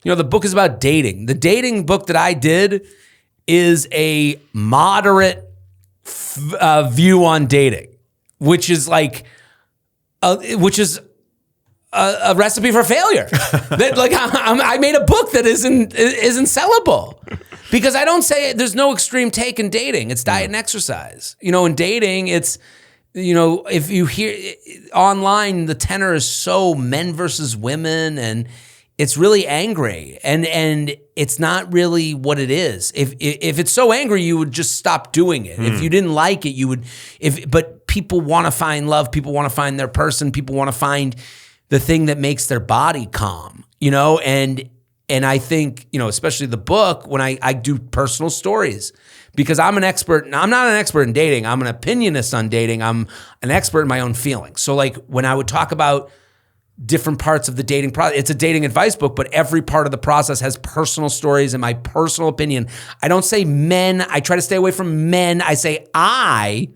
the book is about dating. The dating book that I did is a moderate view on dating, which is like, a recipe for failure. That like I made a book that isn't sellable because I don't say there's no extreme take in dating. It's diet and exercise. In dating, it's if you hear online, the tenor is so men versus women, and it's really angry, and it's not really what it is. If it's so angry, you would just stop doing it. If you didn't like it, you would. But people want to find love. People want to find their person. People want to find the thing that makes their body calm, and I think, especially the book, when I do personal stories, because I'm an expert, and I'm not an expert in dating. I'm an opinionist on dating. I'm an expert in my own feelings. So like when I would talk about different parts of the dating process, it's a dating advice book, but every part of the process has personal stories and my personal opinion. I don't say men. I try to stay away from men. I say I,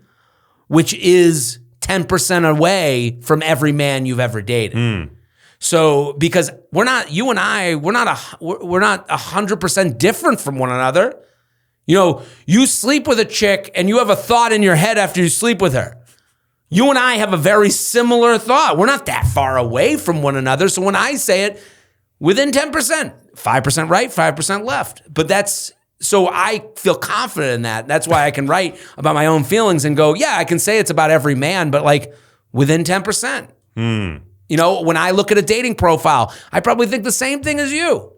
which is 10% away from every man you've ever dated. So because we're not 100% different from one another. You sleep with a chick and you have a thought in your head after you sleep with her. You and I have a very similar thought. We're not that far away from one another. So when I say it, within 10%, 5% right, 5% left. But so I feel confident in that. That's why I can write about my own feelings and go, yeah, I can say it's about every man, but like within 10%. When I look at a dating profile, I probably think the same thing as you.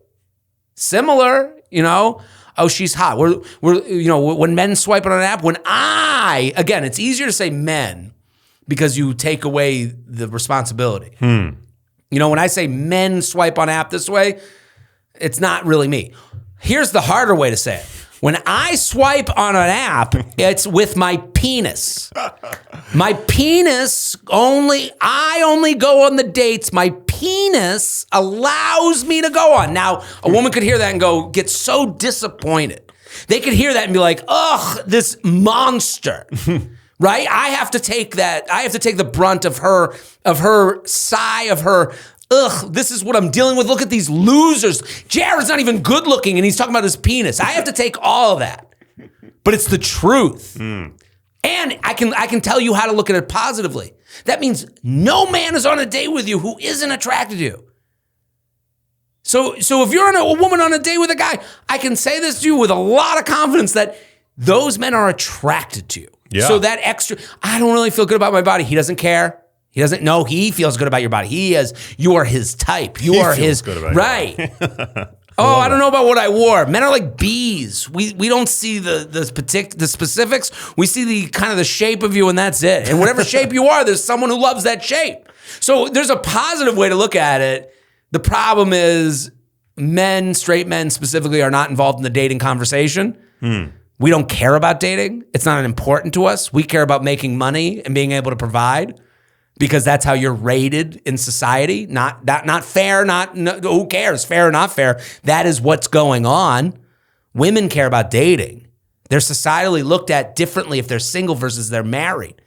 Similar, oh, she's hot. We're when men swipe on an app, again, it's easier to say men because you take away the responsibility. When I say men swipe on app this way, it's not really me. Here's the harder way to say it. When I swipe on an app, it's with my penis. My penis I only go on the dates my penis allows me to go on. Now, a woman could hear that and get so disappointed. They could hear that and be like, ugh, this monster. Right? I have to take that. I have to take the brunt of her sigh, of her, ugh, this is what I'm dealing with. Look at these losers. Jared's not even good looking and he's talking about his penis. I have to take all of that. But it's the truth. And I can tell you how to look at it positively. That means no man is on a date with you who isn't attracted to you. So if you're a woman on a date with a guy, I can say this to you with a lot of confidence that those men are attracted to you. Yeah. So that extra, I don't really feel good about my body. He doesn't care. He doesn't know. He feels good about your body. You are his type. You are his, good about right. I don't know about what I wore. Men are like bees. We don't see the specifics. We see the kind of the shape of you and that's it. And whatever shape you are, there's someone who loves that shape. So there's a positive way to look at it. The problem is men, straight men specifically, are not involved in the dating conversation. We don't care about dating. It's not important to us. We care about making money and being able to provide. Because that's how you're rated in society. Not fair, who cares, fair or not fair. That is what's going on. Women care about dating. They're societally looked at differently if they're single versus they're married.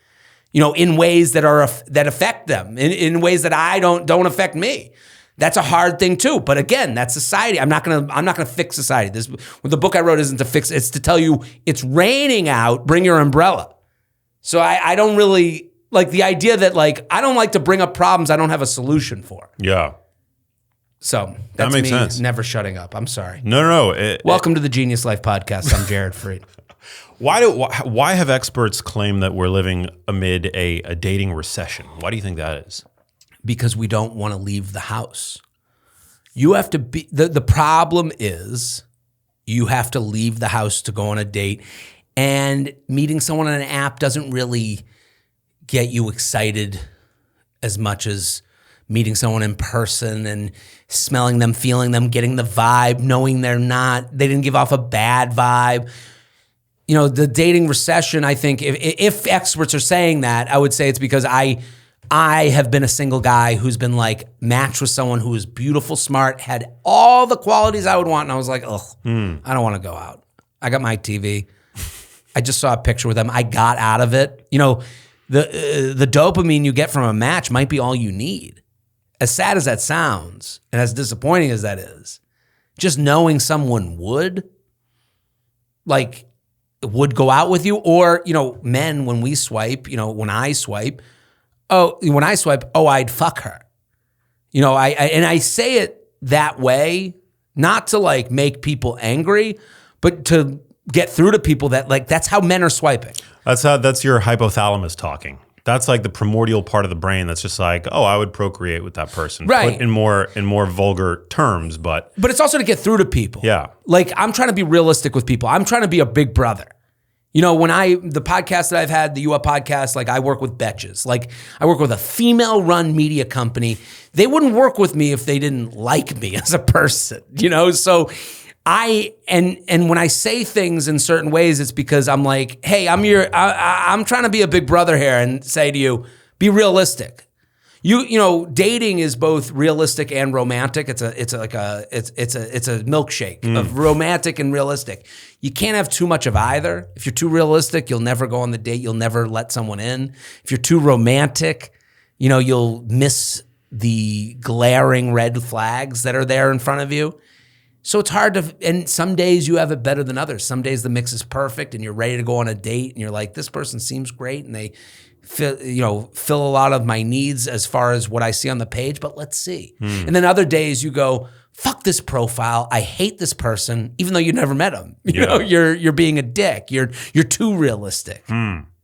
In ways that affect them, in ways that don't affect me. That's a hard thing too. But again, that's society. I'm not gonna fix society. The book I wrote isn't to fix. It's to tell you it's raining out. Bring your umbrella. So I don't really. Like the idea that I don't like to bring up problems I don't have a solution for. Yeah. So that's that makes sense. Never shutting up. I'm sorry. No. Welcome to the Genius Life Podcast. I'm Jared Freed. Why have experts claimed that we're living amid a dating recession? Why do you think that is? Because we don't want to leave the house. You have to be, the problem is you have to leave the house to go on a date, and meeting someone on an app doesn't really get you excited as much as meeting someone in person and smelling them, feeling them, getting the vibe, knowing they didn't give off a bad vibe. The dating recession, I think if experts are saying that, I would say it's because I have been a single guy who's been matched with someone who was beautiful, smart, had all the qualities I would want. And I was like, ugh, I don't want to go out. I got my TV. I just saw a picture with them. I got out of it. The dopamine you get from a match might be all you need. As sad as that sounds, and as disappointing as that is, just knowing someone would go out with you, or, men, when we swipe, when I swipe, I'd fuck her. I say it that way, not to make people angry, but to get through to people that that's how men are swiping. That's your hypothalamus talking. That's the primordial part of the brain that's just I would procreate with that person. Right. Put in more vulgar terms, but it's also to get through to people. Yeah. I'm trying to be realistic with people. I'm trying to be a big brother. The podcast that I've had, the UA podcast, I work with betches. I work with a female-run media company. They wouldn't work with me if they didn't like me as a person, So and when I say things in certain ways, it's because I'm hey, I'm trying to be a big brother here and say to you, be realistic. Dating is both realistic and romantic. It's a milkshake of romantic and realistic. You can't have too much of either. If you're too realistic, you'll never go on the date. You'll never let someone in. If you're too romantic, you'll miss the glaring red flags that are there in front of you. So it's hard to, and some days you have it better than others. Some days the mix is perfect and you're ready to go on a date and you're this person seems great and they fill a lot of my needs as far as what I see on the page, but let's see. And then other days you go, fuck this profile. I hate this person, even though you never met him. You're being a dick. You're too realistic.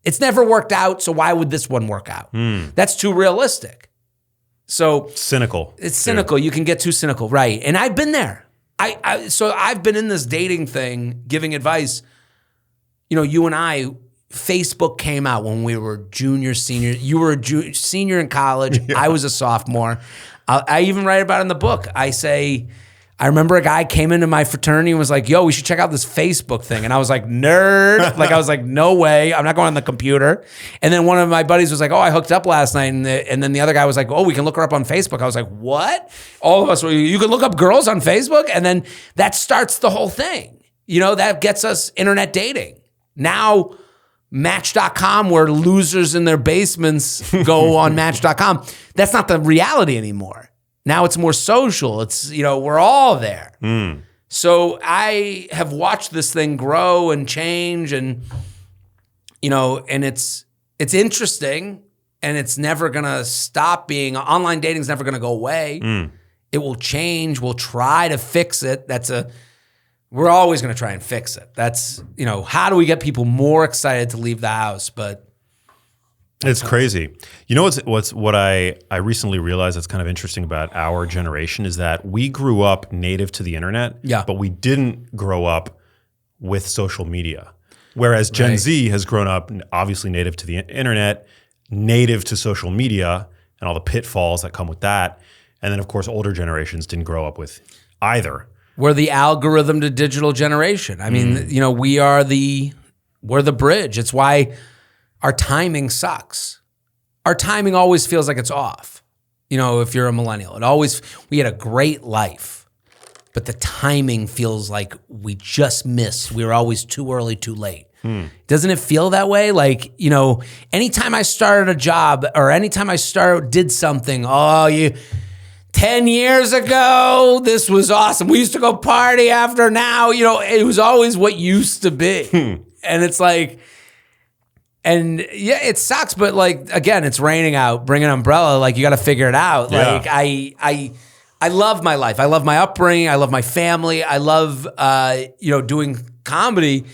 It's never worked out, so why would this one work out? That's too realistic. So cynical. It's cynical. You can get too cynical, right? And I've been there. So I've been in this dating thing, giving advice. You and I, Facebook came out when we were junior, senior. You were a senior in college. Yeah. I was a sophomore. I even write about it in the book. I remember a guy came into my fraternity and was like, yo, we should check out this Facebook thing. And I was like, nerd. I was like, no way. I'm not going on the computer. And then one of my buddies was like, oh, I hooked up last night. And then the other guy was like, oh, we can look her up on Facebook. I was like, what? All of us, you can look up girls on Facebook? And then that starts the whole thing. That gets us internet dating. Now, Match.com, where losers in their basements go on Match.com, that's not the reality anymore. Now it's more social. It's, we're all there. So I have watched this thing grow and change and, and it's interesting and it's never going to stop being, online dating is never going to go away. It will change. We'll try to fix it. We're always going to try and fix it. That's, how do we get people more excited to leave the house? But it's crazy. What I recently realized that's kind of interesting about our generation is that we grew up native to the internet, but we didn't grow up with social media. Whereas Gen Z has grown up obviously native to the internet, native to social media and all the pitfalls that come with that. And then of course, older generations didn't grow up with either. We're the algorithm to digital generation. I mean, we're the bridge. It's why our timing sucks. Our timing always feels like it's off. If you're a millennial, we had a great life, but the timing feels like we just missed. We were always too early, too late. Doesn't it feel that way? Anytime I started a job or anytime I did something, 10 years ago, this was awesome. We used to go party after now. It was always what used to be. And it's and yeah, it sucks. But again, it's raining out. Bring an umbrella. You got to figure it out. Yeah. I love my life. I love my upbringing. I love my family. I love, doing comedy.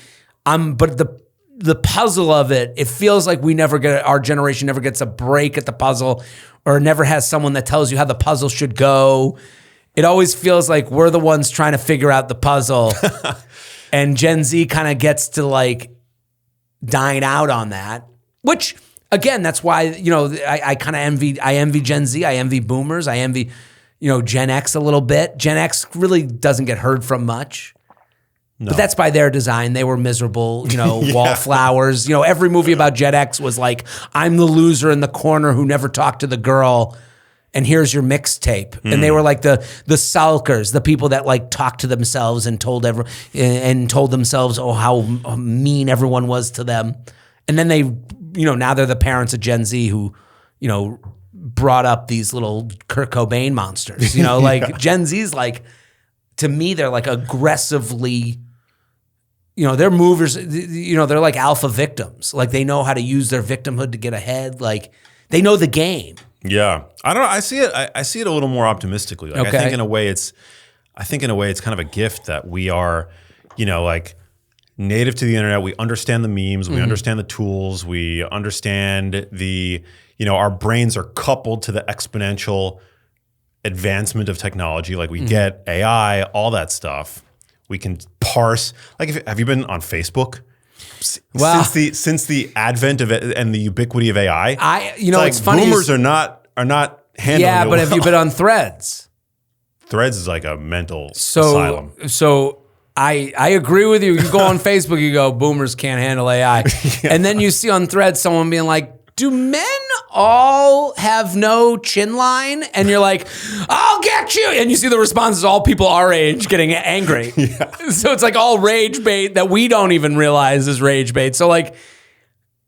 But the puzzle of it, it feels like our generation never gets a break at the puzzle or never has someone that tells you how the puzzle should go. It always feels like we're the ones trying to figure out the puzzle. And Gen Z kind of gets to dine out on that, which again, that's why, I kind of envy Gen Z. I envy boomers. I envy, Gen X a little bit. Gen X really doesn't get heard from much. No. But that's by their design. They were miserable, wallflowers. Every movie about Gen X was I'm the loser in the corner who never talked to the girl, and here's your mixtape. And they were the sulkers, the people that talked to themselves and told themselves, how mean everyone was to them. And then they, now they're the parents of Gen Z who, brought up these little Kurt Cobain monsters. Gen Z's to me, they're like aggressively, they're movers, they're like alpha victims. Like they know how to use their victimhood to get ahead. Like they know the game. Yeah. I don't know. I see it a little more optimistically. Like Okay. I think in a way it's kind of a gift that we are, like native to the internet. We understand the memes, we understand the tools, we understand our brains are coupled to the exponential advancement of technology. Like we get AI, all that stuff. We can parse. Like, have you been on Facebook? Wow. Since the advent of it and the ubiquity of AI, it's funny. Boomers are not handling Yeah, it but have well. you been on Threads? Threads is like a mental asylum. So I agree with you. You go on Facebook, you go, boomers can't handle AI. And then you see on Threads someone being like, do men all have no chin line? And you're like, I'll get you. And you see the responses, all people our age getting angry. Yeah. So it's like all rage bait that we don't even realize is rage bait. So like,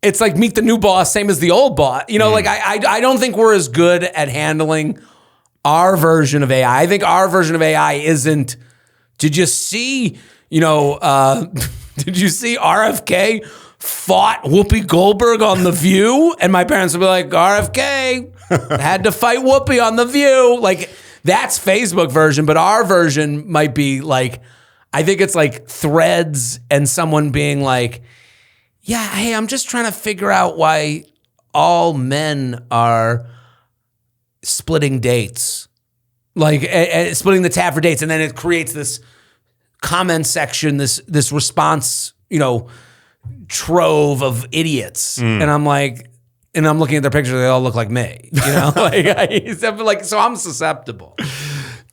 it's like meet the new boss, same as the old boss. Like I don't think we're as good at handling our version of AI. I think our version of AI isn't, did you see RFK fought Whoopi Goldberg on The View? And my parents would be like, RFK had to fight Whoopi on The View. Like, that's Facebook version, but our version might be like, I think it's like Threads and someone being like, yeah, hey, I'm just trying to figure out why all men are splitting dates. Like, splitting the tab for dates. And then it creates this comment section, this response, trove of idiots. And I'm like, and I'm looking at their pictures, they all look like me, so I'm susceptible.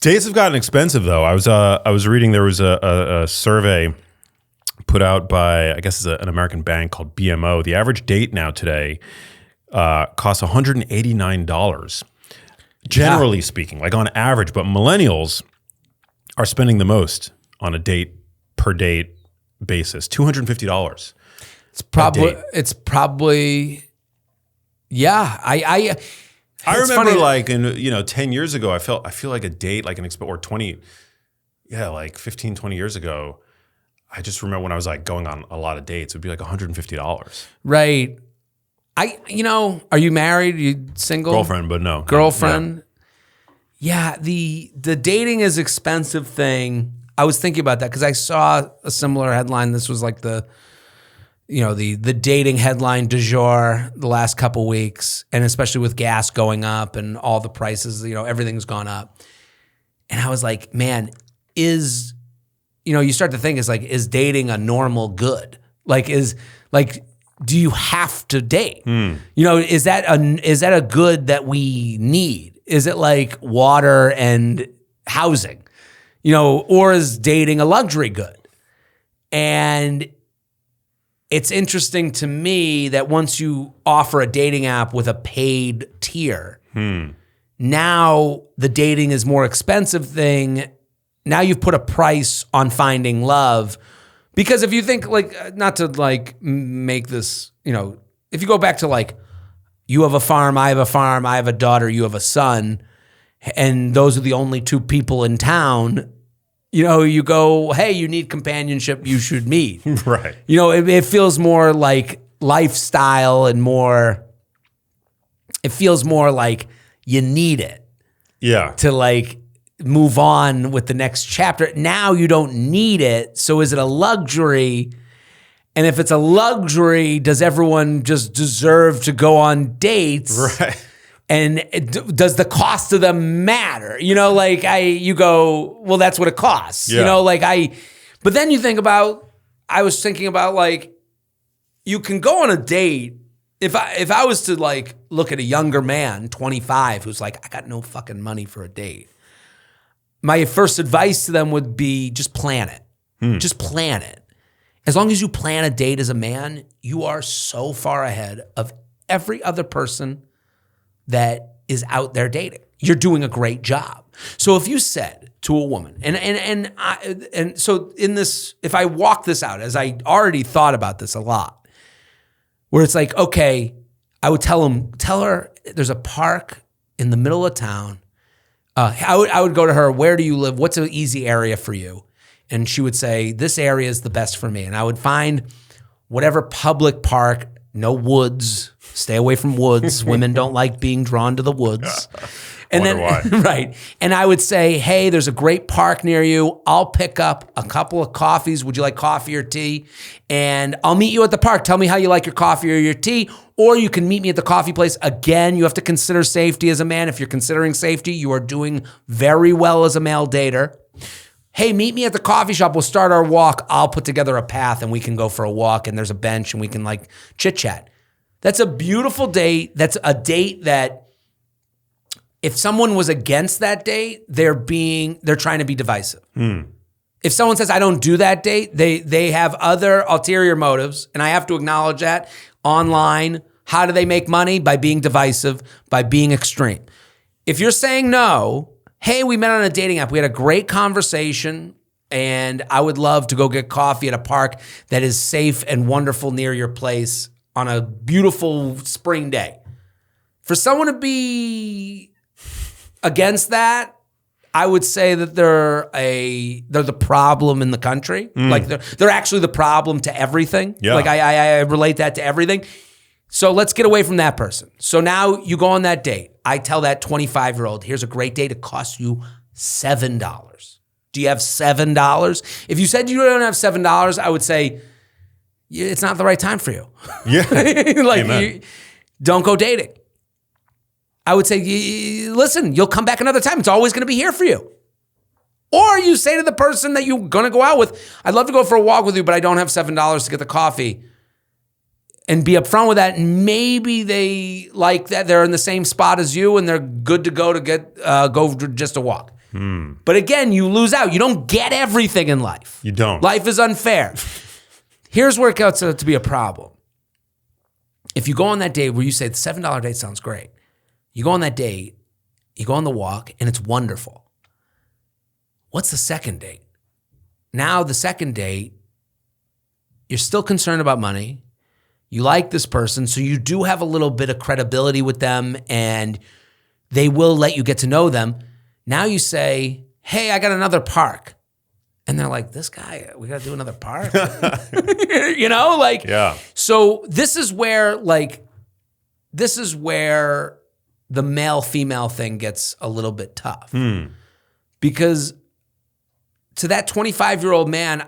Dates have gotten expensive though. I was reading, there was a survey put out by, I guess it's an American bank called BMO. The average date now today costs $189, generally speaking, like on average, but millennials are spending the most on a date per date basis, $250. It's probably, yeah. I remember funny. like in 10 years ago, I feel like a date, like or 20, like 15, 20 years ago, I just remember when I was like going on a lot of dates, it would be like $150. Right. Are you married? Are you single? Girlfriend, but no. Girlfriend. Yeah, the dating is expensive thing. I was thinking about that because I saw a similar headline. This was like the dating headline du jour the last couple weeks, and especially with gas going up and all the prices, everything's gone up. And I was like, man, you start to think is dating a normal good? Do you have to date? Is that a good that we need? Is it like water and housing? Or is dating a luxury good? And it's interesting to me that once you offer a dating app with a paid tier, now the dating is more expensive thing. Now you've put a price on finding love. Because if you think not to make this, if you go back to you have a farm, I have a daughter, you have a son, and those are the only two people in town, you go, hey, you need companionship, you should meet. Right. It feels more like lifestyle and it feels more like you need it. Yeah. To move on with the next chapter. Now you don't need it. So is it a luxury? And if it's a luxury, does everyone just deserve to go on dates? Right. And does the cost of them matter? You go, well, that's what it costs. Yeah. But then you think about, I was thinking about you can go on a date. If I was to look at a younger man, 25, who's I got no fucking money for a date. My first advice to them would be just plan it. Just plan it. As long as you plan a date as a man, you are so far ahead of every other person that is out there dating. You're doing a great job. So if you said to a woman, and so in this, if I walk this out, as I already thought about this a lot, where it's okay, I would tell her there's a park in the middle of town. I would go to her, where do you live? What's an easy area for you? And she would say, this area is the best for me. And I would find whatever public park, no woods, stay away from woods. Women don't like being drawn to the woods. And then, why. right. And I would say, hey, there's a great park near you. I'll pick up a couple of coffees. Would you like coffee or tea? And I'll meet you at the park. Tell me how you like your coffee or your tea. Or you can meet me at the coffee place. Again, you have to consider safety as a man. If you're considering safety, you are doing very well as a male dater. Hey, meet me at the coffee shop. We'll start our walk. I'll put together a path and we can go for a walk and there's a bench and we can like chit chat. That's a beautiful date. That's a date that if someone was against that date, they're trying to be divisive. If someone says, I don't do that date, they have other ulterior motives, and I have to acknowledge that. Online, how do they make money? By being divisive, by being extreme. If you're saying no, hey, we met on a dating app, we had a great conversation, and I would love to go get coffee at a park that is safe and wonderful near your place on a beautiful spring day. For someone to be against that, I would say that they're the problem in the country. Like they're actually the problem to everything. Yeah. Like I relate that to everything. So let's get away from that person. So now you go on that date. I tell that 25-year-old, here's a great date. It costs you $7. Do you have $7? If you said you don't have $7, I would say it's not the right time for you. Yeah. Like don't go dating. I would say, listen, you'll come back another time. It's always going to be here for you. Or you say to the person that you're going to go out with, I'd love to go for a walk with you, but I don't have $7 to get the coffee. And be upfront with that. And maybe they like that they're in the same spot as you and they're good to go to go just a walk. But again, you lose out. You don't get everything in life. You don't. Life is unfair. Here's where it gets to be a problem. If you go on that date where you say the $7 date sounds great, you go on that date, you go on the walk, and it's wonderful. What's the second date? Now the second date, you're still concerned about money. You like this person, so you do have a little bit of credibility with them, and they will let you get to know them. Now you say, hey, I got another park. And they're like, this guy, we got to do another park? Yeah. So this is where the male-female thing gets a little bit tough. Because to that 25-year-old man,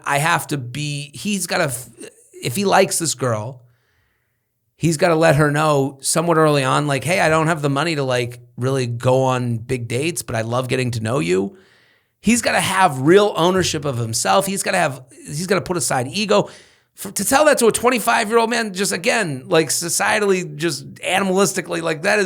if he likes this girl, he's got to let her know somewhat early on, like, hey, I don't have the money to like really go on big dates, but I love getting to know you. He's got to have real ownership of himself. He's got to put aside ego. To tell that to a 25-year-old man, just again, like societally, just animalistically, like that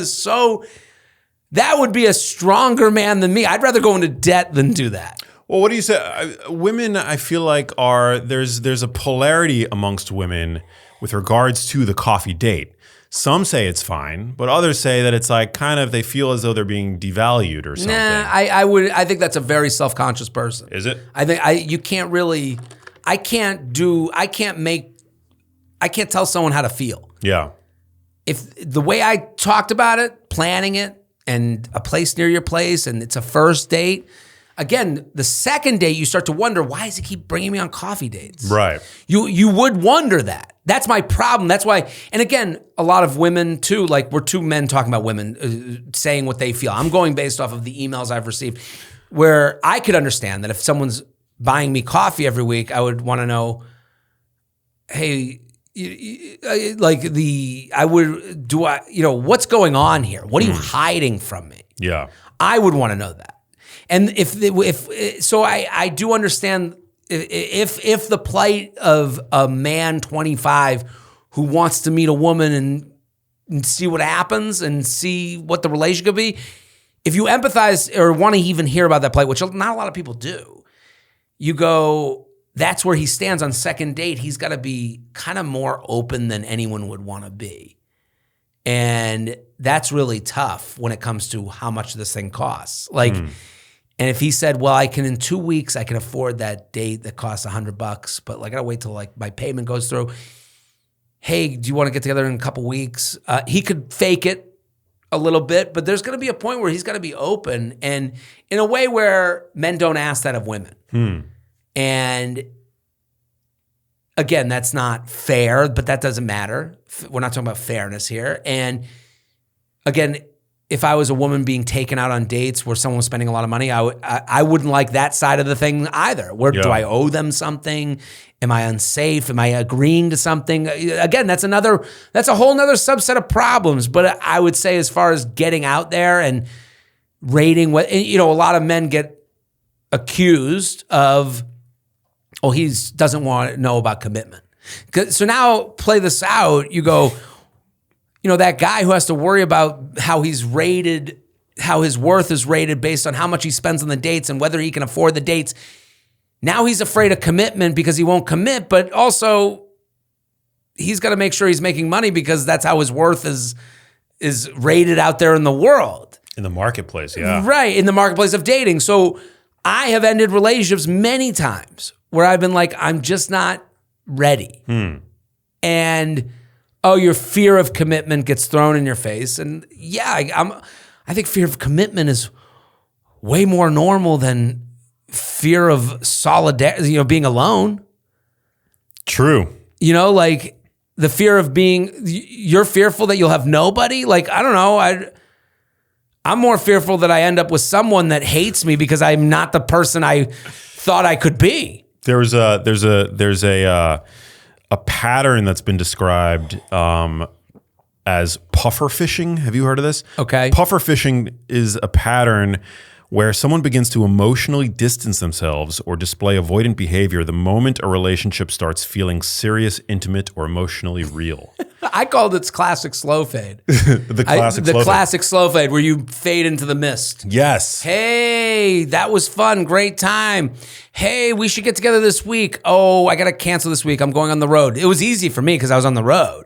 would be a stronger man than me. I'd rather go into debt than do that. Well, what do you say? Women, I feel like there's a polarity amongst women with regards to the coffee date. Some say it's fine, but others say that it's like kind of they feel as though they're being devalued or something. Nah, I think that's a very self-conscious person. Is it? I think you can't really. I can't tell someone how to feel. Yeah. If the way I talked about it, planning it, and a place near your place, and it's a first date. Again, the second date, you start to wonder, why does he keep bringing me on coffee dates? Right. You would wonder that. That's my problem. That's why, and again, a lot of women too, like we're two men talking about women saying what they feel. I'm going based off of the emails I've received where I could understand that if someone's buying me coffee every week, I would want to know, hey, what's going on here? What are you hiding from me? Yeah. I would want to know that. And I do understand if the plight of a man 25 who wants to meet a woman and see what happens and see what the relationship could be, if you empathize or want to even hear about that plight, which not a lot of people do, you go, that's where he stands on second date. He's got to be kind of more open than anyone would want to be. And that's really tough when it comes to how much this thing costs. And if he said, well, in 2 weeks, I can afford that date that costs $100, but I gotta wait till my payment goes through. Hey, do you want to get together in a couple weeks? He could fake it a little bit, but there's going to be a point where he's got to be open, and in a way where men don't ask that of women. And again, that's not fair, but that doesn't matter. We're not talking about fairness here. And again, if I was a woman being taken out on dates where someone was spending a lot of money, I wouldn't like that side of the thing either. Where do I owe them something? Am I unsafe? Am I agreeing to something? Again, that's a whole nother subset of problems. But I would say as far as getting out there and rating what, a lot of men get accused of, he doesn't want to know about commitment. So now play this out. You go, that guy who has to worry about how he's rated, how his worth is rated based on how much he spends on the dates and whether he can afford the dates. Now he's afraid of commitment because he won't commit, but also he's got to make sure he's making money because that's how his worth is rated out there in the world. In the marketplace, yeah. Right, in the marketplace of dating. So I have ended relationships many times where I've been like, I'm just not ready. And your fear of commitment gets thrown in your face. And I think fear of commitment is way more normal than fear of solidarity, being alone. True. Like the fear of you're fearful that you'll have nobody. Like, I don't know. I'm more fearful that I end up with someone that hates me because I'm not the person I thought I could be. There's a pattern that's been described as puffer fishing. Have you heard of this? Okay. Puffer fishing is a pattern where someone begins to emotionally distance themselves or display avoidant behavior the moment a relationship starts feeling serious, intimate, or emotionally real. I called it classic slow fade. The classic slow fade where you fade into the mist. Yes. Hey, that was fun. Great time. Hey, we should get together this week. Oh, I got to cancel this week. I'm going on the road. It was easy for me because I was on the road.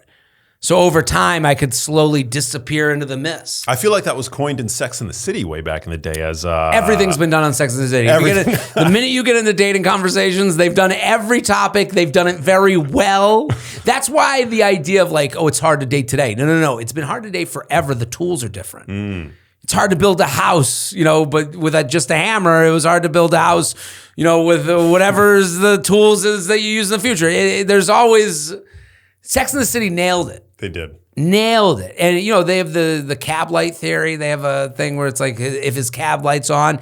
So over time, I could slowly disappear into the mist. I feel like that was coined in Sex and the City way back in the day as... everything's been done on Sex and the City. The minute you get into dating conversations, they've done every topic. They've done it very well. That's why the idea of like, it's hard to date today. No. It's been hard to date forever. The tools are different. It's hard to build a house, but with just a hammer. It was hard to build a house, with whatever's the tools is that you use in the future. There's always... Sex and the City nailed it. They did. Nailed it. And, they have the cab light theory. They have a thing where it's like, if his cab light's on,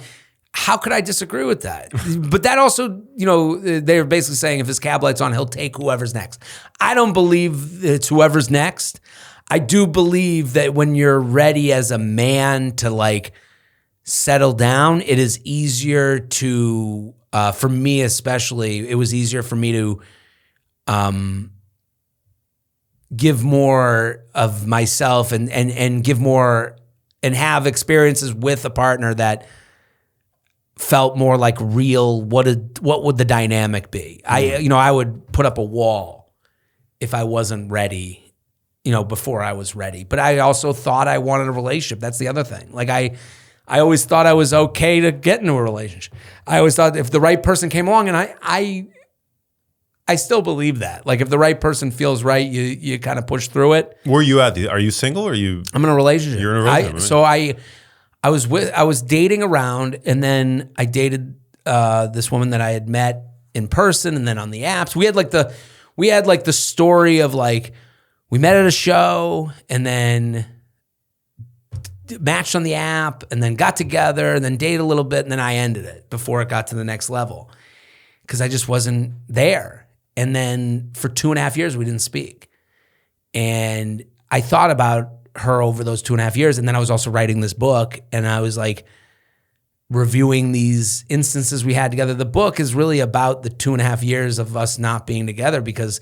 how could I disagree with that? But that also, they're basically saying if his cab light's on, he'll take whoever's next. I don't believe it's whoever's next. I do believe that when you're ready as a man to like settle down, it is easier to, for me especially, it was easier for me to, give more of myself and give more and have experiences with a partner that felt more like real. What would the dynamic be? I would put up a wall if I wasn't ready, before I was ready. But I also thought I wanted a relationship. That's the other thing. Like I always thought I was okay to get into a relationship. I always thought if the right person came along, and I still believe that. Like if the right person feels right, you kind of push through it. Where are you at? Are you single or are you? I'm in a relationship. You're in a relationship. So I was dating around, and then I dated this woman that I had met in person, and then on the apps. We had like the story of like we met at a show, and then matched on the app, and then got together, and then dated a little bit, and then I ended it before it got to the next level because I just wasn't there. And then for 2.5 years, we didn't speak. And I thought about her over those 2.5 years. And then I was also writing this book, and I was like reviewing these instances we had together. The book is really about the 2.5 years of us not being together, because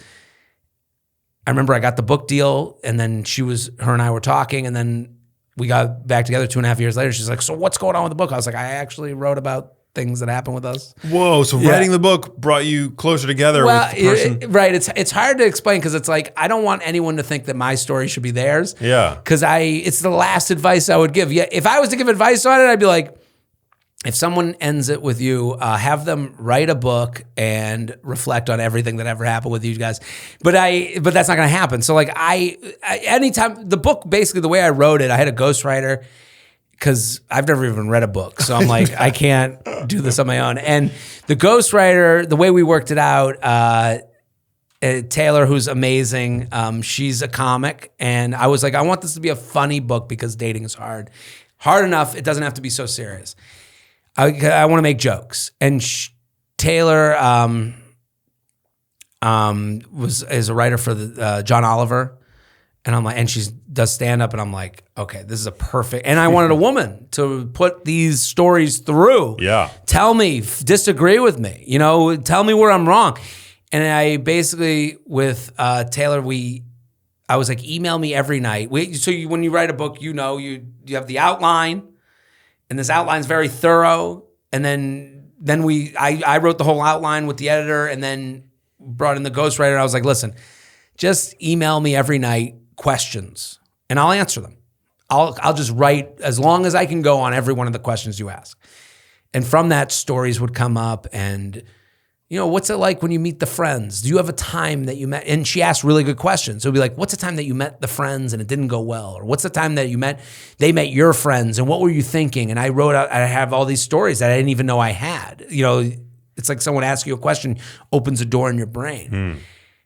I remember I got the book deal, and then her and I were talking, and then we got back together 2.5 years later. She's like, so what's going on with the book? I was like, I actually wrote about things that happened with us. Whoa! So writing the book brought you closer together with the person. Right. It's hard to explain because it's like I don't want anyone to think that my story should be theirs. Yeah. Because it's the last advice I would give. Yeah. If I was to give advice on it, I'd be like, if someone ends it with you, have them write a book and reflect on everything that ever happened with you guys. But that's not going to happen. So like anytime the book, basically the way I wrote it, I had a ghostwriter because I've never even read a book. So I'm like, I can't do this on my own. And the ghostwriter, the way we worked it out, Taylor, who's amazing, she's a comic. And I was like, I want this to be a funny book because dating is hard. Hard enough, it doesn't have to be so serious. I want to make jokes. And Taylor is a writer for the John Oliver. And I'm like, and she does stand up, and I'm like, okay, this is a perfect. And I wanted a woman to put these stories through. Yeah. Tell me, disagree with me, tell me where I'm wrong. And I basically, with Taylor, I was like, email me every night. When you write a book, you have the outline, and this outline's very thorough. And then I wrote the whole outline with the editor, and then brought in the ghostwriter. And I was like, listen, just email me every night questions, and I'll answer them. I'll just write as long as I can go on every one of the questions you ask. And from that, stories would come up, and what's it like when you meet the friends? Do you have a time that you met? And she asked really good questions. So it'd be like, what's the time that you met the friends and it didn't go well? Or what's the time that they met your friends, and what were you thinking? And I wrote out, I have all these stories that I didn't even know I had. It's like someone asks you a question, opens a door in your brain.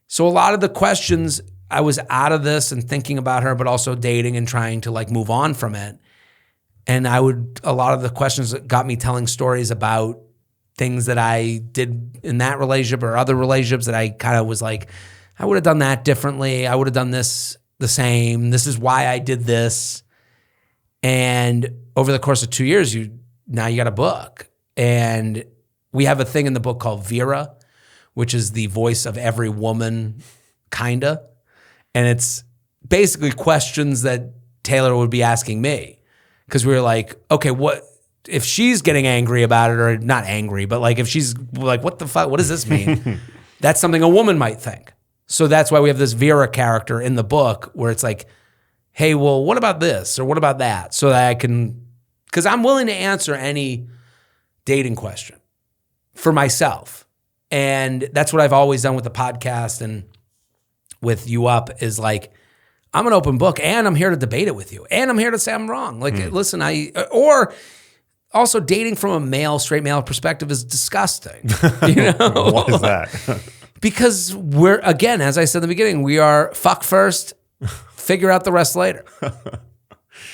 So a lot of the questions, I was out of this and thinking about her, but also dating and trying to like move on from it. And a lot of the questions that got me telling stories about things that I did in that relationship or other relationships that I kind of was like, I would have done that differently. I would have done this the same. This is why I did this. And over the course of 2 years, now you got a book. And we have a thing in the book called Vera, which is the voice of every woman, kinda. And it's basically questions that Taylor would be asking me. Because we were like, okay, what if she's getting angry about it, or not angry, but like if she's like, what the fuck, what does this mean? That's something a woman might think. So that's why we have this Vera character in the book where it's like, hey, well, what about this? Or what about that? So that because I'm willing to answer any dating question for myself. And that's what I've always done with the podcast and with You Up is like, I'm an open book, and I'm here to debate it with you. And I'm here to say I'm wrong. Like, listen, or also dating from a straight male perspective is disgusting. Why is that? Because we're, again, as I said in the beginning, we are fuck first, figure out the rest later.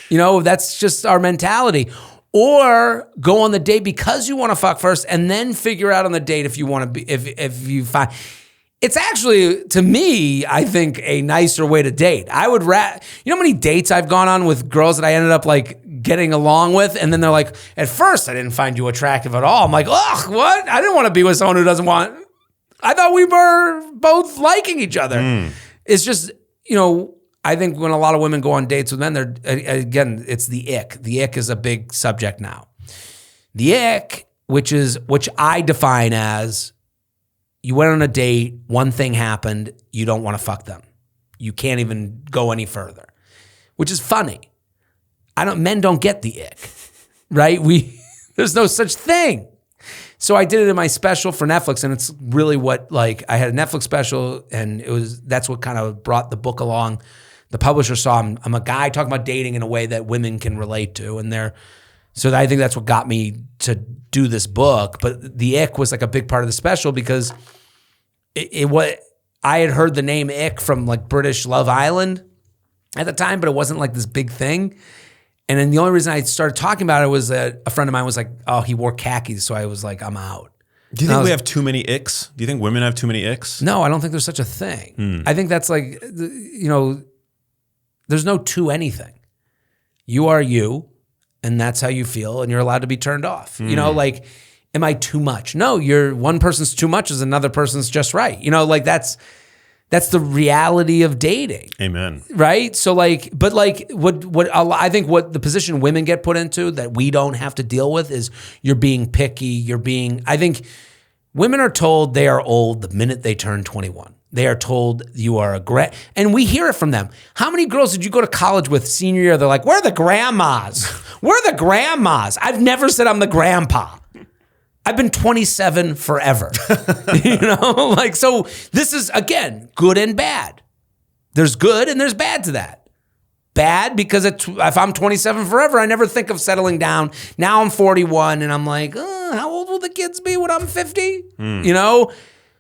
That's just our mentality. Or go on the date because you want to fuck first, and then figure out on the date if you want to be, if you find. It's actually, to me, I think a nicer way to date. I would how many dates I've gone on with girls that I ended up like getting along with, and then they're like, at first I didn't find you attractive at all. I'm like, ugh, what? I didn't want to be with someone who doesn't want. I thought we were both liking each other. It's just, I think when a lot of women go on dates with men, again, it's the ick. The ick is a big subject now. The ick, which I define as, you went on a date, one thing happened, you don't want to fuck them. You can't even go any further, which is funny. Men don't get the ick, right? There's no such thing. So I did it in my special for Netflix, and it's really what, like, I had a Netflix special, and that's what kind of brought the book along. The publisher saw I'm a guy talking about dating in a way that women can relate to, and so I think that's what got me to do this book. But the ick was like a big part of the special because I had heard the name ick from like British Love Island at the time, but it wasn't like this big thing. And then the only reason I started talking about it was that a friend of mine was like, oh, he wore khakis. So I was like, I'm out. Do you think we have too many icks? Do you think women have too many icks? No, I don't think there's such a thing. I think that's like, there's no to anything. You are you, and that's how you feel, and you're allowed to be turned off. Like, am I too much? No, one person's too much is another person's just right. Like that's the reality of dating. Amen. Right? So like, but like what I think what the position women get put into that we don't have to deal with is you're being picky, I think Women are told they are old the minute they turn 21. They are told you are and we hear it from them. How many girls did you go to college with senior year? They're like, we're the grandmas. We're the grandmas. I've never said I'm the grandpa. I've been 27 forever. So this is, again, good and bad. There's good and there's bad to that. Bad because if I'm 27 forever, I never think of settling down. Now I'm 41 and I'm like, how old will the kids be when I'm 50?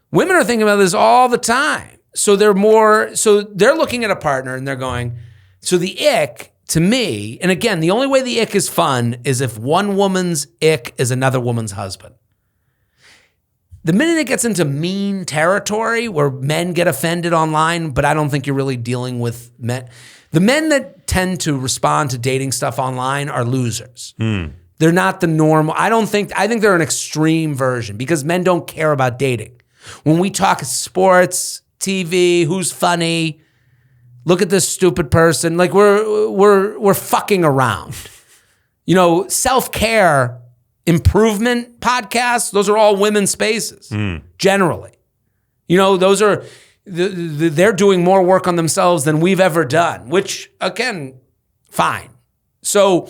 Women are thinking about this all the time. So they're looking at a partner and they're going, so the ick to me, and again, the only way the ick is fun is if one woman's ick is another woman's husband. The minute it gets into mean territory where men get offended online, but I don't think you're really dealing with men. The men that tend to respond to dating stuff online are losers. They're not the normal. I think they're an extreme version because men don't care about dating. When we talk sports, TV, who's funny, look at this stupid person. Like we're fucking around. Self-care, improvement podcasts, those are all women's spaces, generally. Those are, they're doing more work on themselves than we've ever done, which, again, fine. So,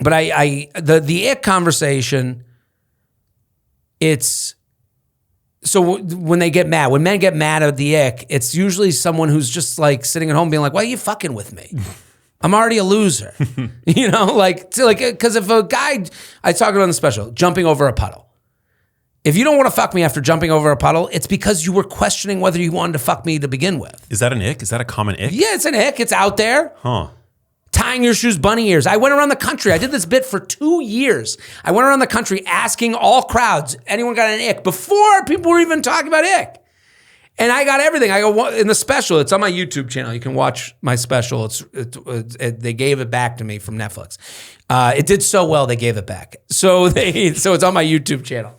but the ick conversation, so when they get mad, when men get mad at the ick, it's usually someone who's just like sitting at home being like, why are you fucking with me? I'm already a loser. Because if a guy, I talked about on the special, jumping over a puddle. If you don't want to fuck me after jumping over a puddle, it's because you were questioning whether you wanted to fuck me to begin with. Is that an ick? Is that a common ick? Yeah, it's an ick. It's out there. Huh. Tying your shoes bunny ears. I went around the country. I did this bit for 2 years. I went around the country asking all crowds, anyone got an ick? Before people were even talking about ick. And I got everything. I go in the special. It's on my YouTube channel. You can watch my special. They gave it back to me from Netflix. It did so well they gave it back. So it's on my YouTube channel.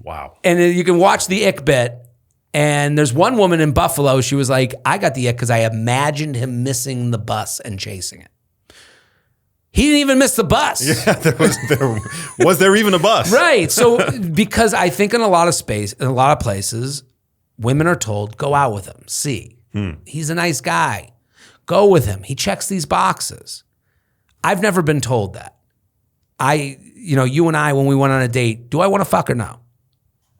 Wow. And you can watch the ick bit. And there's one woman in Buffalo. She was like, I got the ick because I imagined him missing the bus and chasing it. He didn't even miss the bus. Yeah, was there even a bus? Right. So because I think in a lot of places, women are told, go out with him. See, he's a nice guy. Go with him. He checks these boxes. I've never been told that. You and I, when we went on a date, do I want to fuck or no?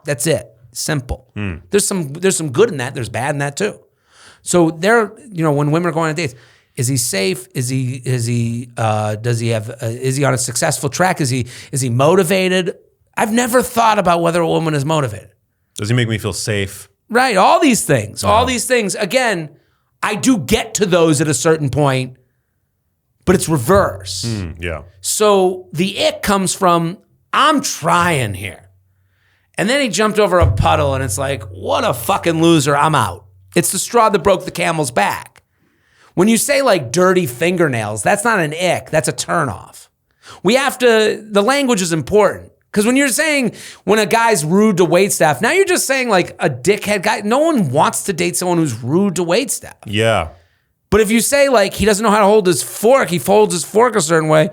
That's it. Simple. There's some good in that. There's bad in that too. So when women are going on dates, is he safe? Is he on a successful track? Is he motivated? I've never thought about whether a woman is motivated. Does he make me feel safe? Right. All these things. Again, I do get to those at a certain point, but it's reverse. Yeah. So the ick comes from, I'm trying here. And then he jumped over a puddle and it's like, what a fucking loser, I'm out. It's the straw that broke the camel's back. When you say like dirty fingernails, that's not an ick, that's a turnoff. The language is important. Because when you're saying when a guy's rude to waitstaff, now you're just saying like a dickhead guy. No one wants to date someone who's rude to waitstaff. Yeah. But if you say like he doesn't know how to hold his fork, he folds his fork a certain way,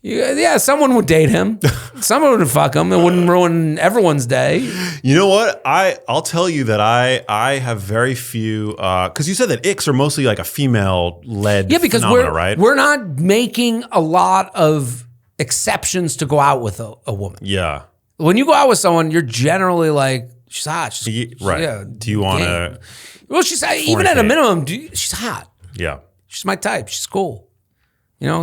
yeah, someone would date him. Someone would fuck him. It wouldn't ruin everyone's day. You know what? I'll tell you that I have very few, because you said that icks are mostly like a female-led phenomena, right? We're not making a lot of exceptions to go out with a woman. Yeah. When you go out with someone, you're generally like, she's hot. Right. Yeah, do you want to? Well, she's even at a minimum, she's hot. Yeah. She's my type. She's cool.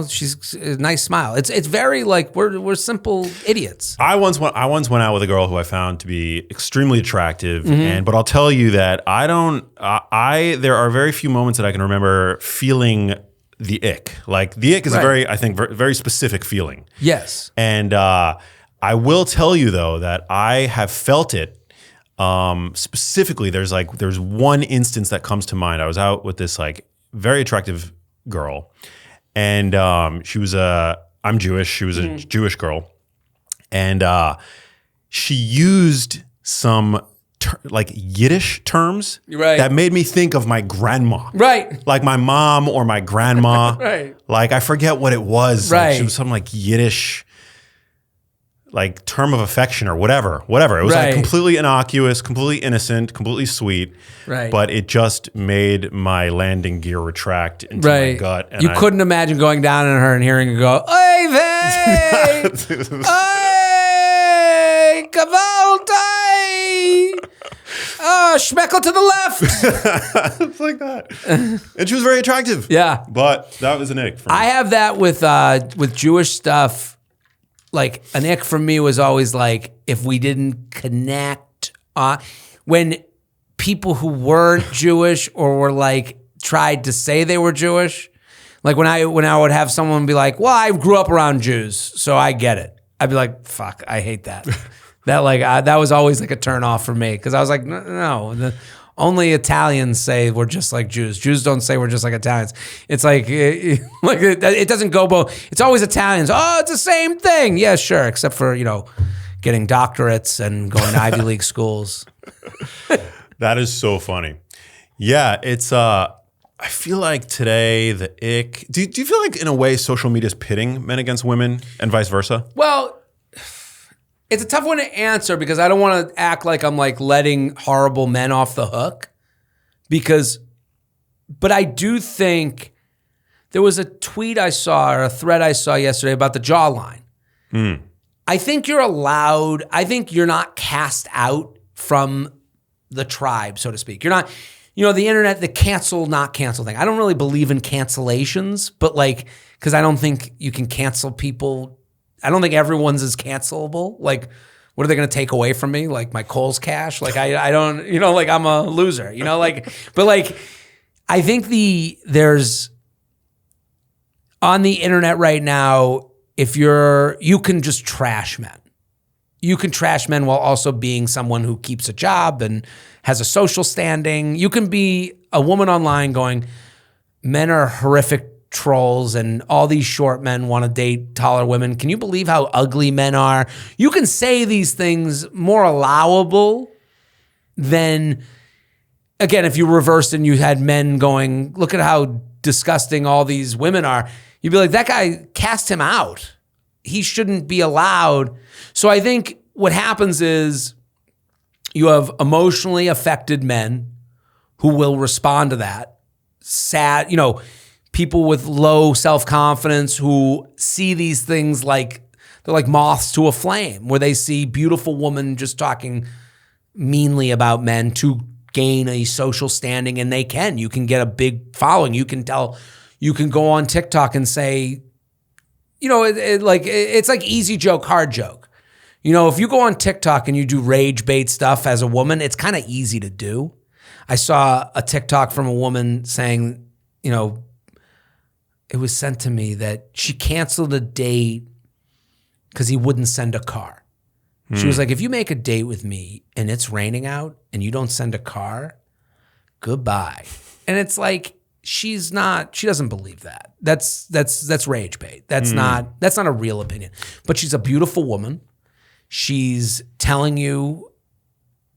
She's a nice smile. It's very like we're simple idiots. I once went out with a girl who I found to be extremely attractive, but I'll tell you that there are very few moments that I can remember feeling the ick. Like the ick is a very, I think, very specific feeling. Yes. And I will tell you though that I have felt it specifically. There's one instance that comes to mind. I was out with this like very attractive girl. And she was I'm Jewish. She was a Jewish girl. And she used some like Yiddish terms that made me think of my grandma. Right. Like my mom or my grandma. Right. Like I forget what it was. Right. Like, she was some like Yiddish. like term of affection or whatever. It was like completely innocuous, completely innocent, completely sweet. Right. But it just made my landing gear retract into my gut. And you couldn't imagine going down on her and hearing her go, "Oy vey! Oy! Cavalti! Oh, schmeckle to the left!" It's like that. And she was very attractive. Yeah. But that was an ick for me. I have that with Jewish stuff. Like, an ick for me was always like, if we didn't connect, when people who weren't Jewish or were like, tried to say they were Jewish, like when I would have someone be like, well, I grew up around Jews, so I get it. I'd be like, fuck, I hate that. That was always like a turn off for me. Cause I was like, no, only Italians say we're just like Jews. Jews don't say we're just like Italians. It's like it doesn't go both. It's always Italians. Oh, it's the same thing. Yeah, sure. Except for, getting doctorates and going to Ivy League schools. That is so funny. Yeah, it's I feel like today the ick. Do you feel like in a way social media is pitting men against women and vice versa? Well, it's a tough one to answer because I don't want to act like I'm like letting horrible men off the hook. But I do think there was a tweet I saw or a thread I saw yesterday about the jawline. I think you're allowed, I think you're not cast out from the tribe, so to speak. You're not, the internet, the cancel, not cancel thing. I don't really believe in cancellations, but because I don't think you can cancel people. I don't think everyone's is cancelable. Like, what are they going to take away from me? Like my Kohl's cash? Like I don't, I'm a loser, but I think there's on the internet right now, you can just trash men. You can trash men while also being someone who keeps a job and has a social standing. You can be a woman online going, men are horrific trolls and all these short men want to date taller women. Can you believe how ugly men are? You can say these things more allowable than, again, if you reversed and you had men going, look at how disgusting all these women are. You'd be like, that guy, cast him out. He shouldn't be allowed. So I think what happens is you have emotionally affected men who will respond to that. Sad, people with low self-confidence who see these things like they're like moths to a flame, where they see beautiful women just talking meanly about men to gain a social standing, and you can get a big following. You can go on TikTok and say, it's like easy joke, hard joke. If you go on TikTok and you do rage bait stuff as a woman, it's kind of easy to do. I saw a TikTok from a woman saying, it was sent to me that she canceled a date because he wouldn't send a car. She was like, if you make a date with me and it's raining out and you don't send a car, goodbye. And it's like, she doesn't believe that. That's rage bait. That's not a real opinion. But she's a beautiful woman. She's telling you,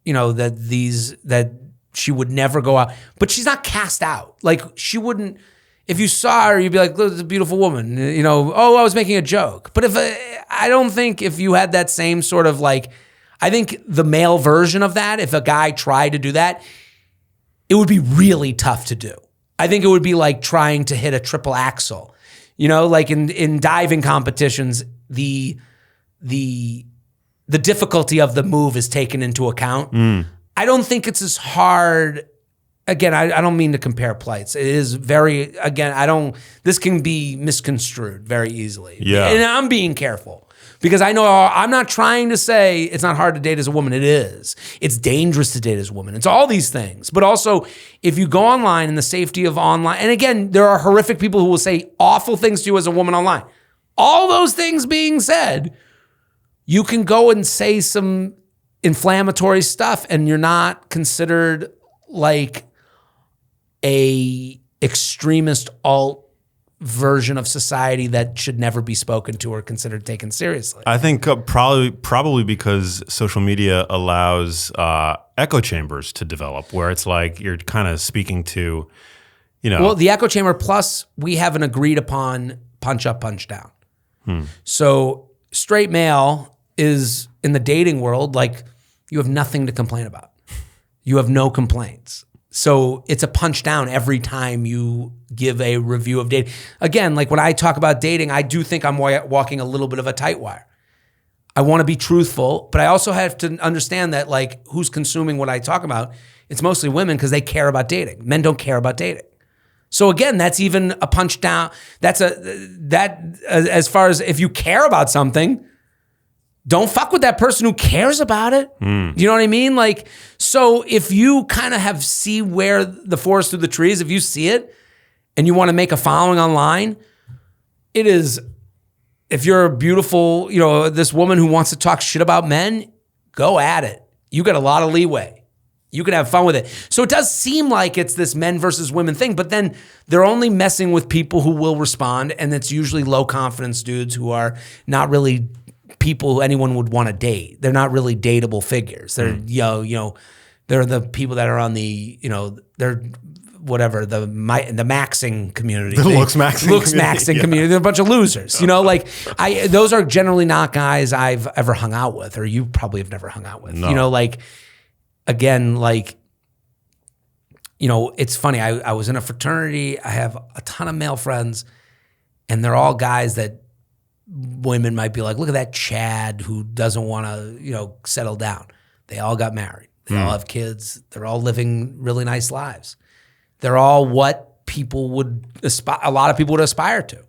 that she would never go out, but she's not cast out. Like she wouldn't, if you saw her, you'd be like, look, it's a beautiful woman. I was making a joke. But I don't think if you had that same sort of I think the male version of that, if a guy tried to do that, it would be really tough to do. I think it would be like trying to hit a triple axel. Like in diving competitions, the difficulty of the move is taken into account. I don't think it's as hard. Again, I don't mean to compare plights. It is this can be misconstrued very easily. Yeah. And I'm being careful because I know I'm not trying to say it's not hard to date as a woman. It is. It's dangerous to date as a woman. It's all these things. But also, if you go online in the safety of online, and again, there are horrific people who will say awful things to you as a woman online. All those things being said, you can go and say some inflammatory stuff and you're not considered like a extremist alt version of society that should never be spoken to or considered taken seriously. I think probably because social media allows echo chambers to develop, where it's like you're kind of speaking to, Well, the echo chamber plus we have an agreed upon punch up, punch down. So straight male, is in the dating world, like you have nothing to complain about. You have no complaints. So it's a punch down every time you give a review of dating. Again, like when I talk about dating, I do think I'm walking a little bit of a tight wire. I want to be truthful, but I also have to understand that like who's consuming what I talk about. It's mostly women because they care about dating. Men don't care about dating. So again, that's even a punch down. As far as if you care about something, don't fuck with that person who cares about it. You know what I mean? Like, so if you kind of see where the forest through the trees, if you see it and you want to make a following online, it is, if you're a beautiful, this woman who wants to talk shit about men, go at it. You got a lot of leeway. You can have fun with it. So it does seem like it's this men versus women thing, but then they're only messing with people who will respond, and it's usually low confidence dudes who are not really people who anyone would want to date. They're not really dateable figures. They're they're the people that are on the they're whatever the maxing community, the looks maxing community. They're a bunch of losers. Those are generally not guys I've ever hung out with, or you probably have never hung out with. No. It's funny. I was in a fraternity. I have a ton of male friends, and they're all guys that women might be like, look at that Chad who doesn't want to, settle down. They all got married. They all have kids. They're all living really nice lives. They're all what people would aspire. A lot of people would aspire to.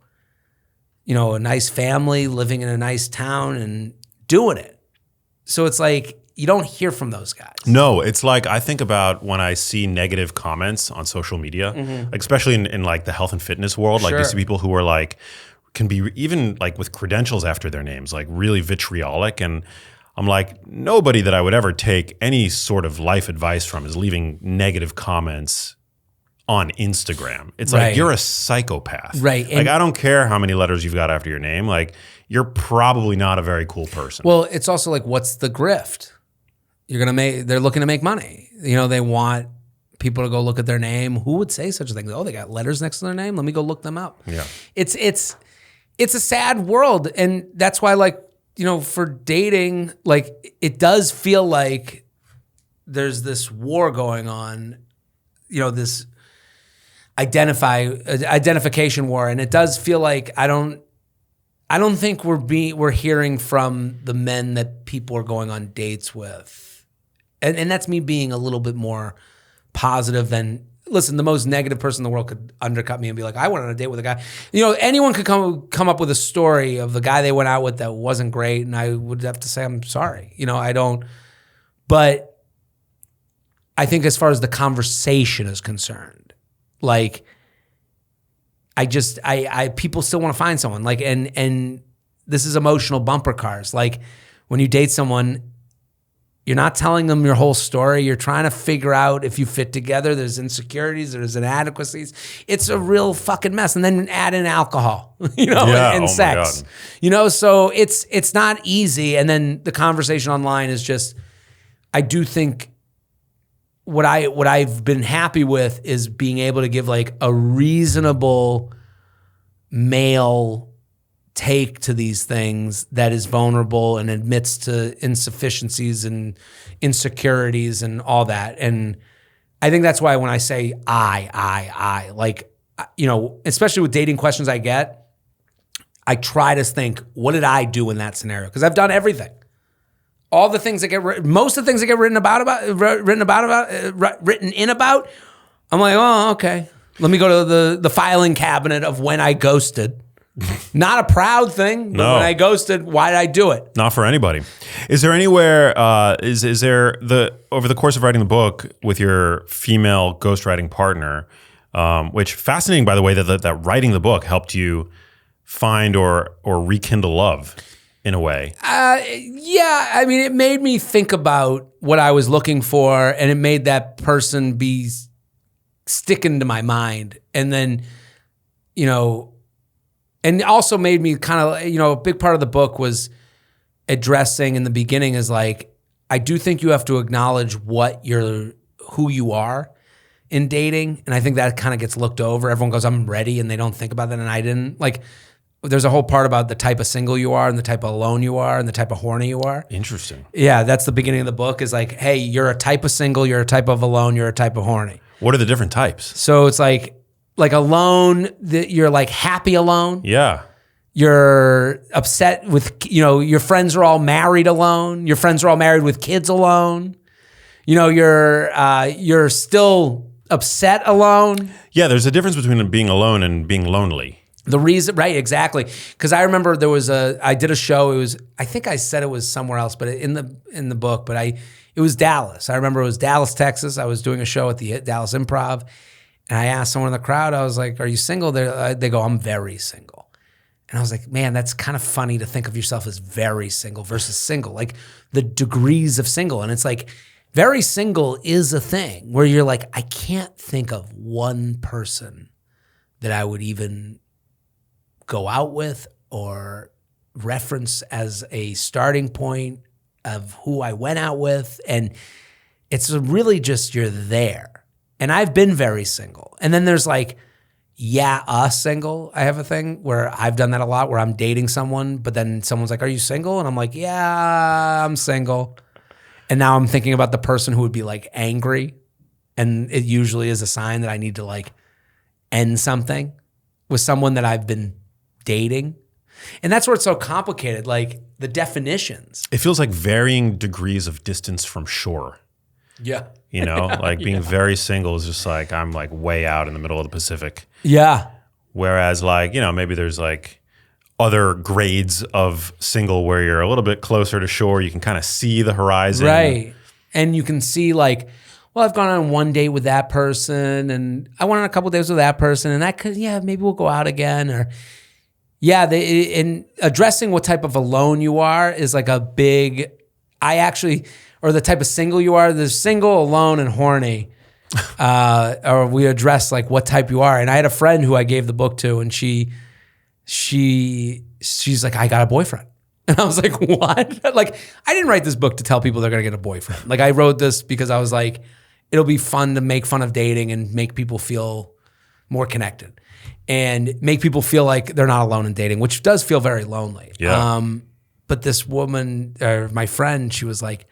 A nice family, living in a nice town and doing it. So it's like, you don't hear from those guys. No, it's like I think about when I see negative comments on social media, like especially in like the health and fitness world, like you see people who are like, can be even like with credentials after their names, like really vitriolic. And I'm like, nobody that I would ever take any sort of life advice from is leaving negative comments on Instagram. It's like, you're a psychopath. Right. Like, I don't care how many letters you've got after your name. Like, you're probably not a very cool person. Well, it's also like, what's the grift? They're looking to make money. They want people to go look at their name. Who would say such a thing? Oh, they got letters next to their name. Let me go look them up. Yeah. It's a sad world. And that's why, for dating, it does feel like there's this war going on, this identification war. And it does feel like I don't think we're hearing from the men that people are going on dates with. And that's me being a little bit more positive than, listen, the most negative person in the world could undercut me and be like, I went on a date with a guy. Anyone could come up with a story of the guy they went out with that wasn't great, and I would have to say, I'm sorry. I don't. But I think as far as the conversation is concerned, like, people still want to find someone, like, and this is emotional bumper cars. Like, when you date someone, you're not telling them your whole story. You're trying to figure out if you fit together. There's insecurities, there's inadequacies. It's a real fucking mess. And then add in alcohol, and sex. So it's not easy. And then the conversation online is just, I do think what I've been happy with is being able to give like a reasonable male take to these things that is vulnerable and admits to insufficiencies and insecurities and all that. And I think that's why when I say I, like, especially with dating questions I get, I try to think, what did I do in that scenario? Because I've done everything. All the things that get most of the things that get written in about, I'm like, oh, okay. Let me go to the filing cabinet of when I ghosted. Not a proud thing, but when I ghosted, why did I do it? Not for anybody. Is there anywhere, is there over the course of writing the book with your female ghostwriting partner, which fascinating, by the way, that writing the book helped you find or rekindle love in a way? Yeah, I mean, it made me think about what I was looking for, and it made that person be sticking to my mind. And then, and also made me kind of, a big part of the book was addressing in the beginning is like, I do think you have to acknowledge who you are in dating. And I think that kind of gets looked over. Everyone goes, I'm ready. And they don't think about that. And I didn't. Like, there's a whole part about the type of single you are and the type of alone you are and the type of horny you are. Interesting. Yeah, that's the beginning of the book is like, hey, you're a type of single, you're a type of alone, you're a type of horny. What are the different types? So it's like alone, you're like happy alone. Yeah. You're upset with, your friends are all married alone. Your friends are all married with kids alone. You're still upset alone. Yeah, there's a difference between being alone and being lonely. The reason, right, exactly. Because I remember I did a show. I think I said it was somewhere else, but in the book, but it was Dallas. I remember it was Dallas, Texas. I was doing a show at the Dallas Improv, and I asked someone in the crowd, I was like, "Are you single?" They go, "I'm very single." And I was like, man, that's kind of funny to think of yourself as very single versus single, like the degrees of single. And it's like, very single is a thing where you're like, I can't think of one person that I would even go out with or reference as a starting point of who I went out with. And it's really just you're there. And I've been very single. And then there's like, single. I have a thing where I've done that a lot where I'm dating someone, but then someone's like, are you single? And I'm like, yeah, I'm single. And now I'm thinking about the person who would be like angry. And it usually is a sign that I need to like end something with someone that I've been dating. And that's where it's so complicated, like the definitions. It feels like varying degrees of distance from shore. Yeah. Like being very single is just like, I'm like way out in the middle of the Pacific. Yeah. Whereas like, maybe there's like other grades of single where you're a little bit closer to shore. You can kind of see the horizon. Right. And you can see like, well, I've gone on one date with that person and I went on a couple of days with that person and that could, maybe we'll go out again. Or in addressing what type of alone you are is like a big, or the type of single you are. There's single, alone, and horny. Or we address like what type you are. And I had a friend who I gave the book to, and she's like, I got a boyfriend. And I was like, what? Like, I didn't write this book to tell people they're gonna get a boyfriend. Like, I wrote this because I was like, it'll be fun to make fun of dating and make people feel more connected and make people feel like they're not alone in dating, which does feel very lonely. Yeah. But this woman, my friend, she was like,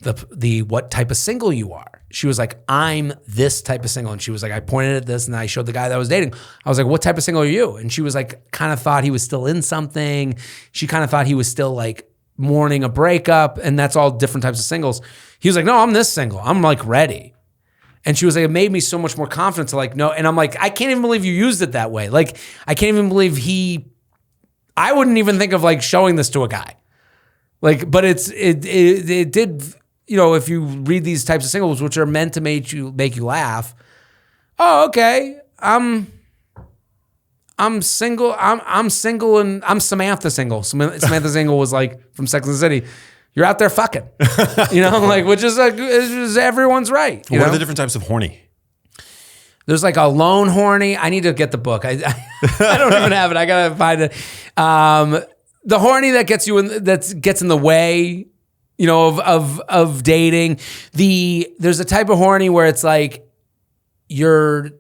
the what type of single you are. She was like, I'm this type of single. And she was like, I pointed at this and I showed the guy that I was dating. I was like, what type of single are you? And she was like, kind of thought he was still in something. She kind of thought he was still like mourning a breakup. And that's all different types of singles. He was like, no, I'm this single. I'm like ready. And she was like, it made me so much more confident to like, no. And I'm like, I can't even believe you used it that way. Like, I can't even believe I wouldn't even think of like showing this to a guy. Like, but it did, if you read these types of singles, which are meant to make you laugh. Oh, okay. I'm single. I'm single, and I'm Samantha single. Samantha single was like from Sex and the City. You're out there fucking, like, which is like, is everyone's right. What are the different types of horny? There's like a lone horny. I need to get the book. I don't even have it. I gotta find it. The horny that gets in the way, of dating. There's a type of horny where it's like a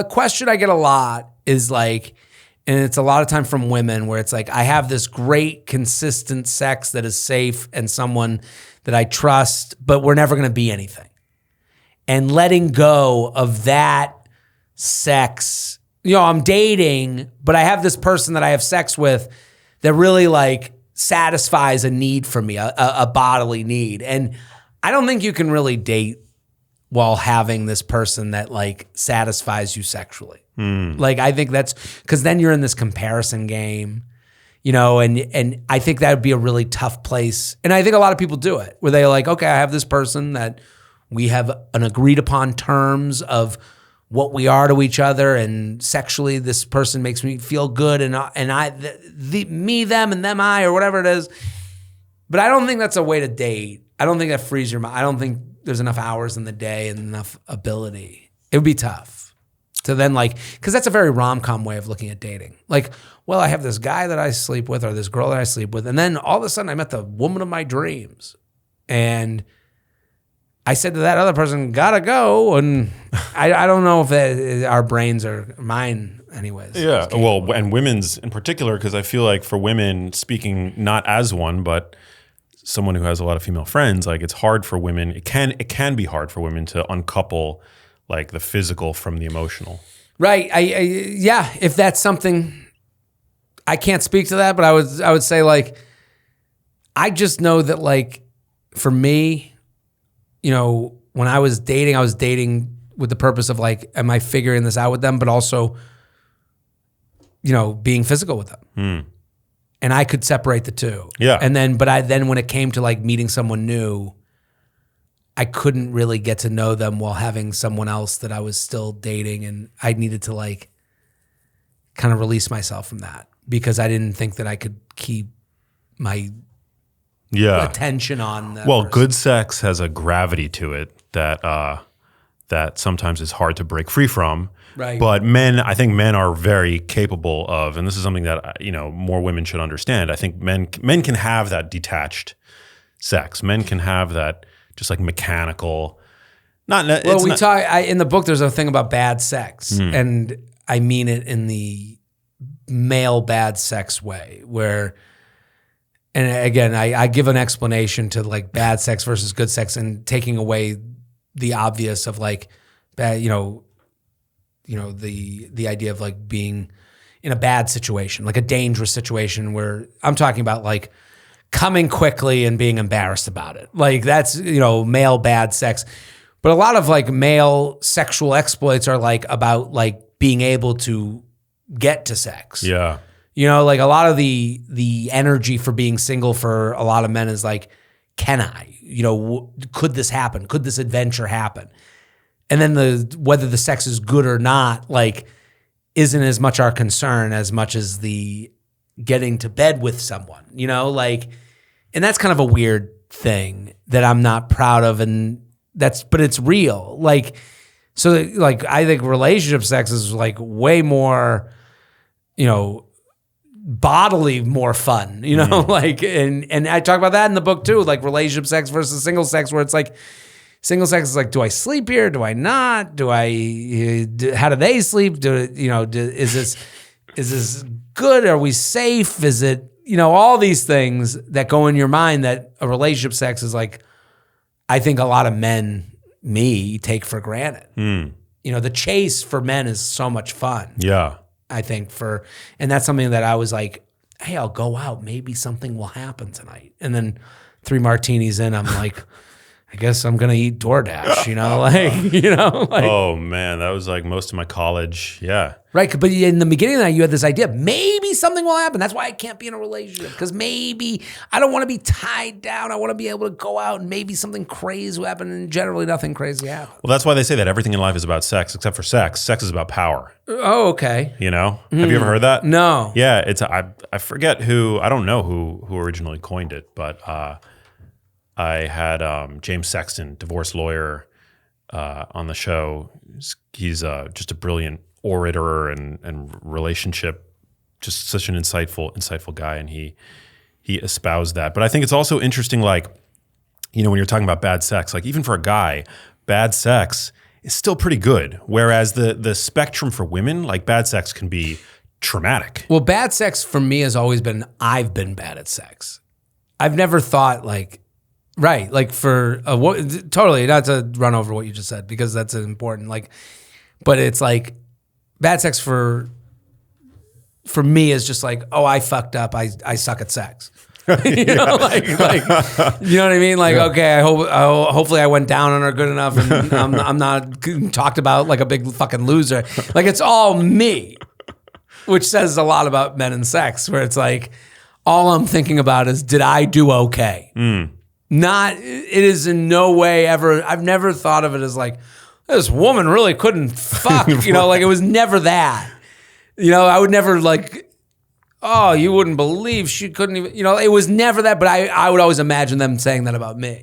question I get a lot is like, and it's a lot of time from women where it's like, I have this great consistent sex that is safe and someone that I trust, but we're never going to be anything. And letting go of that sex, I'm dating, but I have this person that I have sex with that really like satisfies a need for me, a bodily need. And I don't think you can really date while having this person that like satisfies you sexually. Like, I think that's because then you're in this comparison game, and I think that would be a really tough place. And I think a lot of people do it where they're like, okay, I have this person that we have an agreed upon terms of what we are to each other, and sexually this person makes me feel good, and me, them, and them, I, or whatever it is. But I don't think that's a way to date. I don't think that frees your mind. I don't think there's enough hours in the day and enough ability. It would be tough to then because that's a very rom-com way of looking at dating. Like, well, I have this guy that I sleep with or this girl that I sleep with, and then all of a sudden I met the woman of my dreams. And I said to that other person, gotta go. And I don't know if our brains are mine. anyways. Yeah. Well, and women's in particular, because I feel like for women, speaking not as one, but someone who has a lot of female friends, like it's hard for women. It can be hard for women to uncouple like the physical from the emotional. Right. Yeah. If that's something, I can't speak to that, but I would say like, I just know that like for me, you know, when I was dating with the purpose of like, am I figuring this out with them, but also, you know, being physical with them. And I could separate the two. Yeah. And then, then when it came to like meeting someone new, I couldn't really get to know them while having someone else that I was still dating. And I needed to like kind of release myself from that because I didn't think that I could keep my attention on that. Well, person. Good sex has a gravity to it that sometimes is hard to break free from. Right. But I think men are very capable of, and this is something that, you know, more women should understand. I think men can have that detached sex. Men can have that just like mechanical. In the book. There's a thing about bad sex, and I mean it in the male bad sex way, where, and again, I give an explanation to like bad sex versus good sex, and taking away the obvious of like bad, the idea of like being in a bad situation, like a dangerous situation where I'm talking about like coming quickly and being embarrassed about it. Like that's, male bad sex. But a lot of like male sexual exploits are like about like being able to get to sex. Yeah. Like a lot of the energy for being single for a lot of men is like, can I? Could this happen? Could this adventure happen? And then whether the sex is good or not, like, isn't as much our concern as much as the getting to bed with someone, like, and that's kind of a weird thing that I'm not proud of, but it's real. Like, so like, I think relationship sex is like way more, bodily more fun, like, and I talk about that in the book too, like relationship sex versus single sex, where it's like, single sex is like, do I sleep here? Do I not? How do they sleep? Is this good? Are we safe? Is it, all these things that go in your mind that a relationship sex is like, I think a lot of men, take for granted. The chase for men is so much fun. Yeah. I think and that's something that I was like, hey, I'll go out. Maybe something will happen tonight. And then 3 martinis in, I'm like, I guess I'm going to eat DoorDash, Oh man, that was like most of my college. Yeah. Right. But in the beginning of that, you had this idea, maybe something will happen. That's why I can't be in a relationship, because maybe I don't want to be tied down. I want to be able to go out and maybe something crazy will happen, and generally nothing crazy happens. Well, that's why they say that everything in life is about sex, except for sex. Sex is about power. Oh, okay. Have you ever heard that? No. Yeah. I forget I don't know who originally coined it, but I had James Sexton, divorce lawyer, on the show. He's just a brilliant orator and relationship, just such an insightful guy, and he espoused that. But I think it's also interesting, like, when you're talking about bad sex, like even for a guy, bad sex is still pretty good, whereas the spectrum for women, like bad sex can be traumatic. Well, bad sex for me has always been, I've been bad at sex. I've never thought like, right, like totally, not to run over what you just said, because that's important, like, but it's like bad sex for me is just like, oh, I fucked up, I suck at sex. Like, you know what I mean? Like, okay, hopefully I went down on her good enough, and I'm not talked about like a big fucking loser. Like, it's all me, which says a lot about men and sex, where it's like, all I'm thinking about is, did I do okay? It is in no way ever, I've never thought of it as like, this woman really couldn't fuck, like it was never that. I would never like, oh, you wouldn't believe she couldn't even, it was never that, but I would always imagine them saying that about me.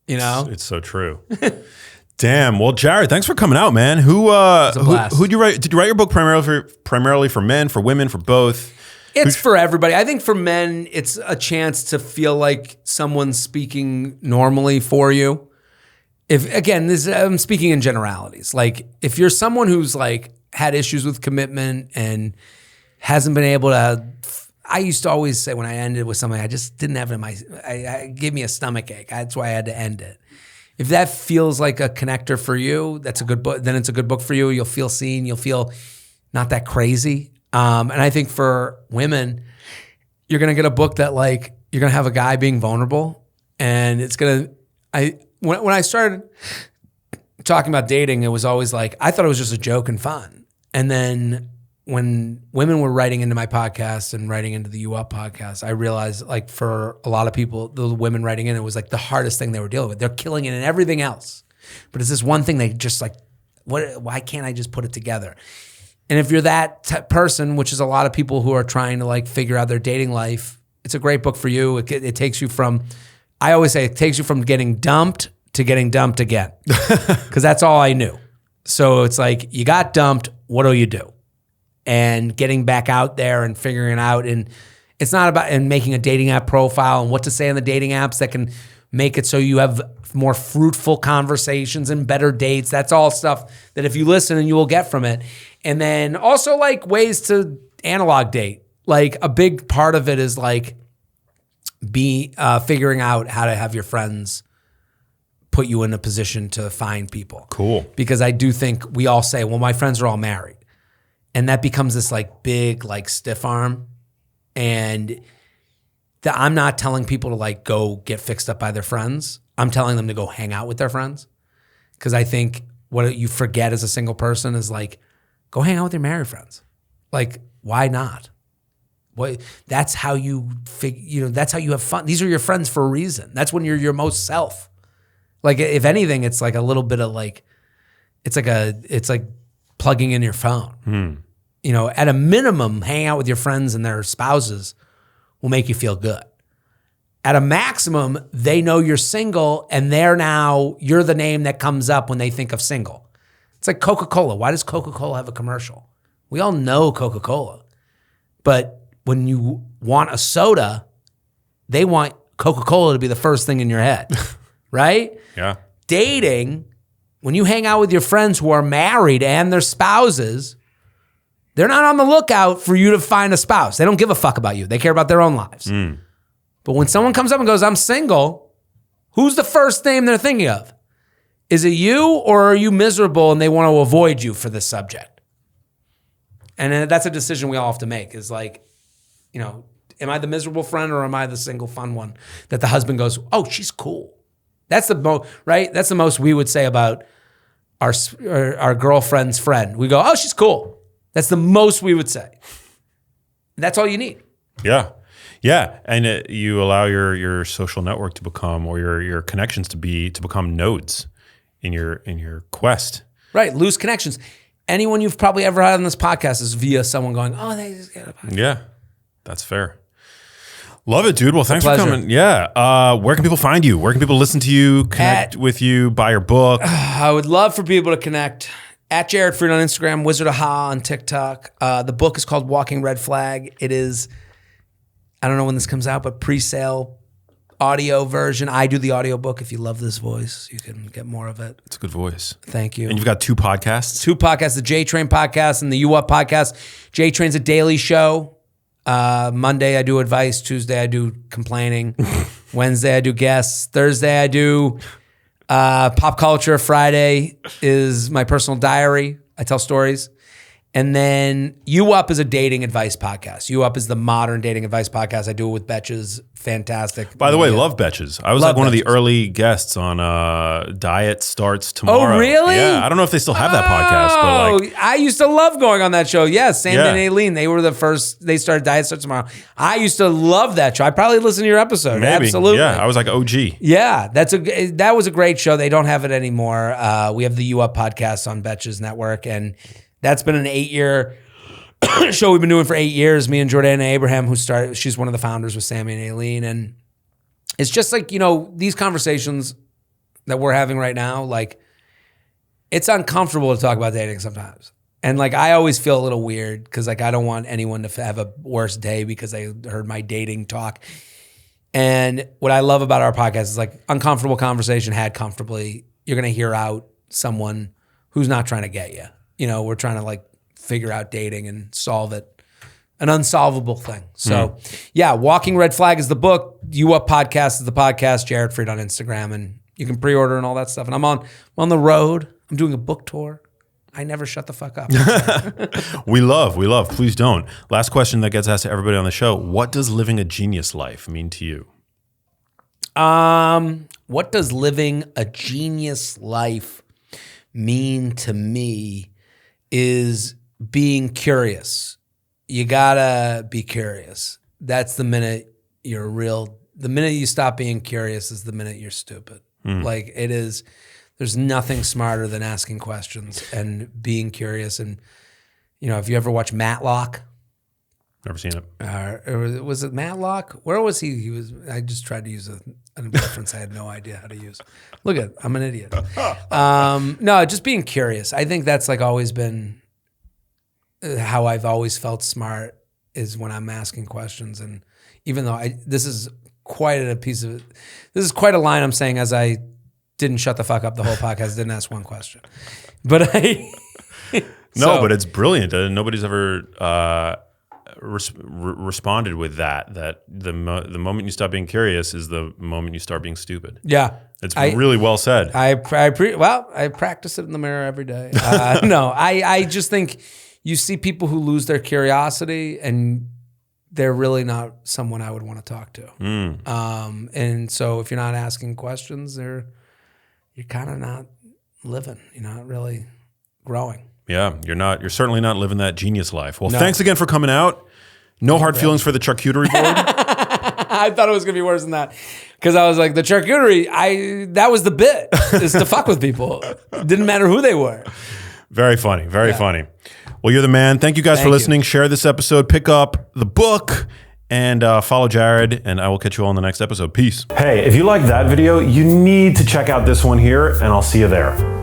It's so true. Damn. Well, Jared, thanks for coming out, man. Who did you write? Did you write your book primarily for men, for women, for both? It's for everybody. I think for men, it's a chance to feel like someone's speaking normally for you. I'm speaking in generalities. Like, if you're someone who's like, had issues with commitment and hasn't been able to. I used to always say when I ended with something, I just didn't have it in it gave me a stomach ache. That's why I had to end it. If that feels like a connector for you, that's a good book. Then it's a good book for you. You'll feel seen. You'll feel not that crazy. And I think for women, you're going to get a book that like, you're going to have a guy being vulnerable, and it's going to, when I started talking about dating, it was always like, I thought it was just a joke and fun. And then when women were writing into my podcast and writing into the You Up podcast, I realized like for a lot of people, the women writing in, it was like the hardest thing they were dealing with. They're killing it in everything else, but it's this one thing they just like, why can't I just put it together? And if you're that person, which is a lot of people who are trying to like figure out their dating life, it's a great book for you. It takes you from, I always say, it takes you from getting dumped to getting dumped again, because that's all I knew. So it's like, you got dumped, what do you do? And getting back out there and figuring it out. And it's not about and making a dating app profile and what to say on the dating apps that can make it so you have more fruitful conversations and better dates. That's all stuff that if you listen and you will get from it. And then also like ways to analog date. Like a big part of it is like figuring out how to have your friends put you in a position to find people. Cool. Because I do think we all say, well, my friends are all married. And that becomes this like big, like stiff arm. And I'm not telling people to like go get fixed up by their friends. I'm telling them to go hang out with their friends. Because I think what you forget as a single person is like, go hang out with your married friends. Like, why not? That's how you that's how you have fun. These are your friends for a reason. That's when you're your most self. Like, if anything, it's like a little bit of like, it's like plugging in your phone. You know, at a minimum, hang out with your friends and their spouses will make you feel good. At a maximum, they know you're single and you're the name that comes up when they think of single. It's like Coca-Cola. Why does Coca-Cola have a commercial? We all know Coca-Cola. But when you want a soda, they want Coca-Cola to be the first thing in your head, right? Yeah. Dating, when you hang out with your friends who are married and their spouses, they're not on the lookout for you to find a spouse. They don't give a fuck about you. They care about their own lives. But when someone comes up and goes, I'm single, who's the first name they're thinking of? Is it you, or are you miserable and they want to avoid you for this subject? And that's a decision we all have to make, is like, you know, am I the miserable friend or am I the single fun one that the husband goes, oh, she's cool. That's the most, right? That's the most we would say about our girlfriend's friend. We go, oh, she's cool. That's the most we would say. And that's all you need. Yeah. Yeah. And you allow your social network to become, or your connections to become nodes in your quest. Right. Loose connections. Anyone you've probably ever had on this podcast is via someone going, oh, they just got a podcast. Yeah. That's fair. Love it, dude. Well, thanks for coming. Yeah. Where can people find you? Where can people listen to you, connect with you, buy your book? I would love for people to connect. At Jared Fried on Instagram, Wizard of Ha on TikTok. The book is called Walking Red Flag. It is, I don't know when this comes out, but pre-sale audio version. I do the audio book. If you love this voice, you can get more of it. It's a good voice. Thank you. And you've got 2 podcasts? 2 podcasts, the J Train podcast and the You Up podcast. J Train's a daily show. Monday I do advice. Tuesday I do complaining. Wednesday I do guests. Thursday I do pop culture. Friday is my personal diary. I tell stories. And then You Up is a dating advice podcast. You Up is the modern dating advice podcast. I do it with Betches. Fantastic. By the way, love Betches. I was like one of the early guests on Diet Starts Tomorrow. Oh, really? Yeah. I don't know if they still have that podcast, but like, I used to love going on that show. Yes, Sandy and Aileen. They were the first. They started Diet Starts Tomorrow. I used to love that show. I probably listened to your episode. Maybe. Absolutely. Yeah, I was like OG. Yeah, that was a great show. They don't have it anymore. We have the You Up podcast on Betches Network, and that's been an 8-year show we've been doing for 8 years. Me and Jordana Abraham, who started, she's one of the founders with Sammy and Aileen. And it's just like, you know, these conversations that we're having right now, like, it's uncomfortable to talk about dating sometimes. And like, I always feel a little weird because like, I don't want anyone to have a worse day because they heard my dating talk. And what I love about our podcast is like, uncomfortable conversation had comfortably. You're going to hear out someone who's not trying to get you. You know, we're trying to like figure out dating and solve it. An unsolvable thing. So yeah, Walking Red Flag is the book. You Up Podcast is the podcast. Jared Fried on Instagram, and you can pre-order and all that stuff. And I'm on the road. I'm doing a book tour. I never shut the fuck up. We love. Please don't. Last question that gets asked to everybody on the show. What does living a genius life mean to you? What does living a genius life mean to me is being curious. You gotta be curious. That's the minute the minute you stop being curious is the minute you're stupid. Like it is, there's nothing smarter than asking questions and being curious. And, if you ever watch Matlock. Never seen it. Or was it Matlock? Where was he? I just tried to use a reference I had no idea how to use. Look at, I'm an idiot. No, just being curious. I think that's like always been how I've always felt smart is when I'm asking questions. And even though this is quite a line I'm saying as I didn't shut the fuck up the whole podcast, didn't ask one question. But but it's brilliant. Nobody's ever responded with that the moment you stop being curious is the moment you start being stupid. Yeah. It's really well said. I practice it in the mirror every day. No, I just think you see people who lose their curiosity and they're really not someone I would want to talk to. And so if you're not asking questions, you're kind of not living. You're not really growing. Yeah, you're certainly not living that genius life. Well, thanks again for coming out. No hard feelings for the charcuterie board. I thought it was going to be worse than that. Because I was like, the charcuterie, that was the bit, is to fuck with people. It didn't matter who they were. Very funny, very funny. Well, you're the man. Thank you guys for listening. Share this episode. Pick up the book and follow Jared. And I will catch you all in the next episode. Peace. Hey, if you like that video, you need to check out this one here. And I'll see you there.